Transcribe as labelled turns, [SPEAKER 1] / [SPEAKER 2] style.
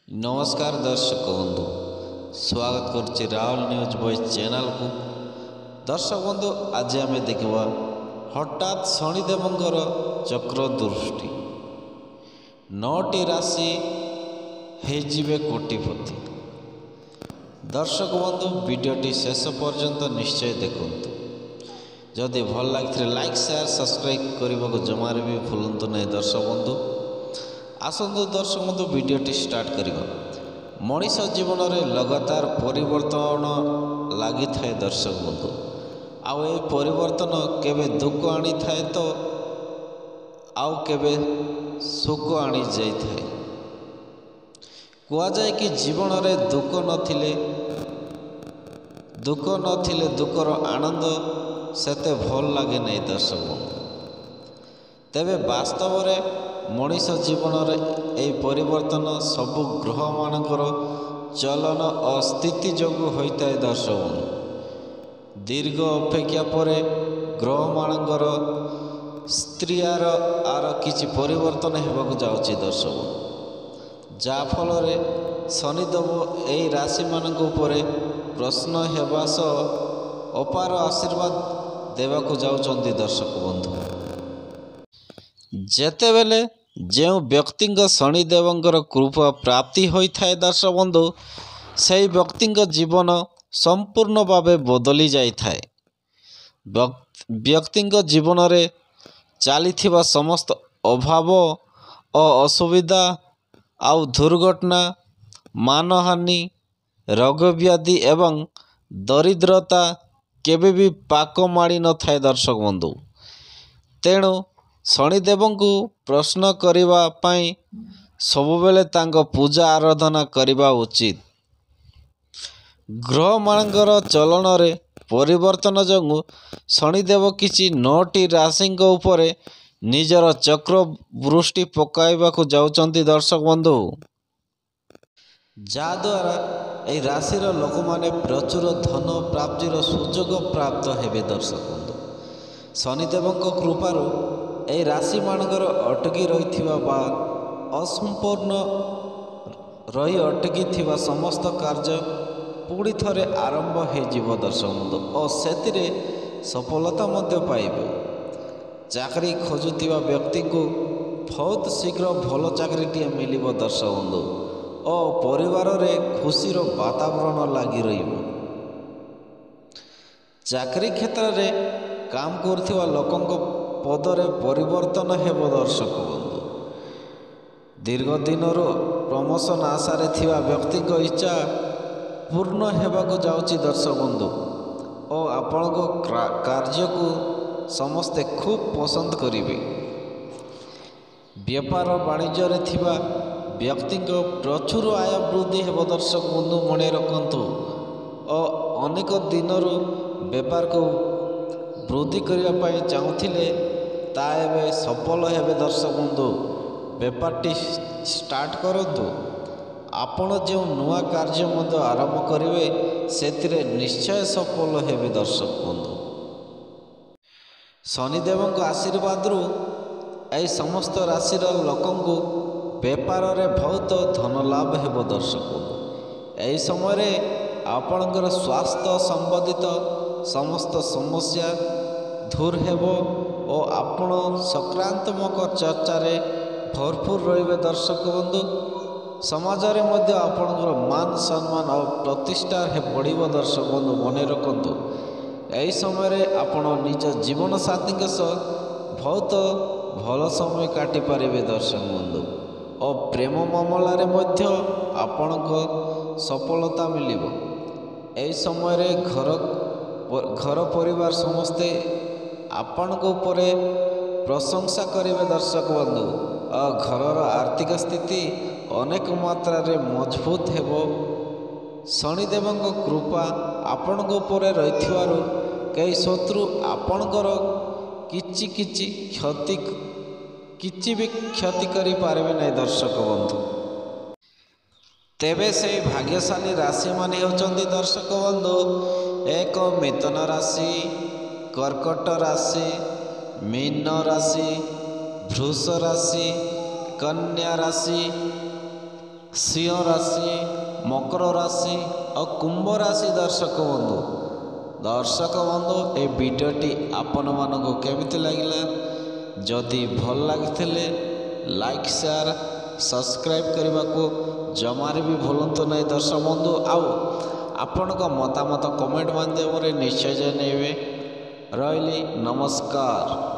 [SPEAKER 1] नमस्कार दर्शक बंधु स्वागत करुच्ची राहुल न्यूज बॉयज चैनल को। दर्शक बंधु आज आम देखा हठात शनिदेवंकर चक्र दृष्टि 9टी राशि होइजिबे कोटिपति। दर्शक बंधु वीडियोटी शेष पर्यंत निश्चय देखु। जदि भल लगी लाइक शेयर सब्सक्राइब करने को जमार भी भूलु नहीं। दर्शक बंधु आसतु दर्शक बंधु वीडियोटी स्टार्ट करिबा। मनीष जीवन में लगातार परिवर्तन लगी थाए। दर्शक बंधु आउ ए परिवर्तन केबे दुख आनी थाए तो आउ केबे सुख आनी जाई थाए। कुआ जाए कि जीवन में दुख नथिले दुखर आनंद सेते भल लगे नहीं। दर्शक बंधु तेबे वास्तव में मनीष जीवन में यह परिवर्तन सबु ग्रह मानकर चलन और स्थिति जोगु होता है। दर्शक बंधु दीर्घ अपेक्षा पर ग्रह मानकर स्त्रीयार आर किछि परिवर्तन होगा जाउछि। दर्शक बंधु जाफल शनिदेव यही राशि मान प्रश्न होगा सह अपार आशीर्वाद देवाक जाउछन्ति। दर्शक बंधु जेतेबेले जो व्यक्ति शनिदेवंकर कृपा प्राप्ति होता है। दर्शक बंधु से व्यक्ति जीवन संपूर्ण भाव बदली जाए। व्यक्ति जीवन में चली समस्त अभाव और असुविधा आउ दुर्घटना मानहानि रोग व्याधि एवं दरिद्रता केबे भी पाक माड़ी न थाए। दर्शक बंधु तेणु शनिदेव को प्रश्न करने सबुबले तांको पूजा आराधना करने उचित। ग्रह मानकर चलन रे परिवर्तन जोगु शनिदेव किछि 9टी राशि उपरे निजर चक्र वृष्टि पकाइबाकु जाउचंती। दर्शक बंधु जाद्वारा यह राशि लोक माने प्रचुर धन प्राप्तिर सुजोग प्राप्त हेबे। दर्शक बंधु शनिदेव कृपारू यह राशि मानकर अटकी रही असंपूर्ण रही अटकी थिबा समस्त कार्य पुणी थरे आरंभ हो। दर्शक बंधु और से सफलता मध्य पाइबे। चाकरी खोजुथिबा व्यक्ति को बहुत शीघ्र भल चाकरीटे मिल। दर्शक बंधु और परिवार रे खुशीर वातावरण लगी रहिबो। चाकरी क्षेत्र में काम करथिबा लोकंको पदरे परिवर्तन हेबो। दर्शक बंधु दीर्घ दिन प्रमोशन आशारे थिबा व्यक्ति को इच्छा पूर्ण हेबाकु जाउची। दर्शक बंधु और आपण को कार्य को समस्ते खूब पसंद करिवे। व्यापार वाणिज्य रे थिबा व्यक्ति को प्रचुर आय वृद्धि हेबो। दर्शक बंधु मने रखंतु और अनेक दिन व्यापार को वृद्धि करने चाहूले ताबे सफल हेबे। दर्शक बंधु बेपारटी स्टार्ट करंतु। आपण जो नुआ कार्य मध्य आरंभ करेंगे से निश्चय सफल हेबे। दर्शक बंधु शनिदेव आशीर्वाद यही समस्त राशि लोकंकु बेपार रे बहुत धन लाभ हेबो। दर्शक बंधु यही समय आपणकर स्वास्थ्य संबंधित समस्त समस्या दूर हेबो और आपण सकारात्मक चर्चा रे भरपूर रहिबे। दर्शक बंधु समाज रे मध्य आपणकर मान सम्मान और प्रतिष्ठा हे बढ़िबो। दर्शक बंधु मने रखंतु यही समय आपण निज जीवन साथी के सह बहुत भल समय काटि पारिबे। दर्शक बंधु और प्रेम मामला रे मध्य आपणको सफलता मिलिबो। यही समय घर परिवार समस्ते आपण को ऊपर प्रशंसा करेंगे। दर्शक बंधु और घरर आर्थिक स्थिति अनेक मात्रा रे मजबूत हेबो। शनिदेव कृपा आपण को ऊपर रही कई शत्रु आपणकर किछि भी क्षति करि पारबे नहीं। दर्शक बंधु तेबे से भाग्यशाली राशि माने होचंती। दर्शक बंधु एक मिथुन राशि, कर्कट राशि, मीन राशि, वृष राशि, कन्या राशि, ସିଂହ ରାଶି, ମକର ରାଶି ଆଉ କୁମ୍ଭ ରାଶି ଦର୍ଶକ ବନ୍ଧୁ ଏ ଭିଡ଼ିଓଟି ଆପଣମାନଙ୍କୁ କେମିତି ଲାଗିଲା? ଯଦି ଭଲ ଲାଗିଥିଲେ ଲାଇକ୍ ସେୟାର ସବସ୍କ୍ରାଇବ୍ କରିବାକୁ ଜମାରେ ବି ଭୁଲନ୍ତୁ ନାହିଁ ଦର୍ଶକ ବନ୍ଧୁ। ଆଉ ଆପଣଙ୍କ ମତାମତ କମେଣ୍ଟ ମାଧ୍ୟମରେ ନିଶ୍ଚୟ ଜଣାଇବେ। ରହିଲି, ନମସ୍କାର।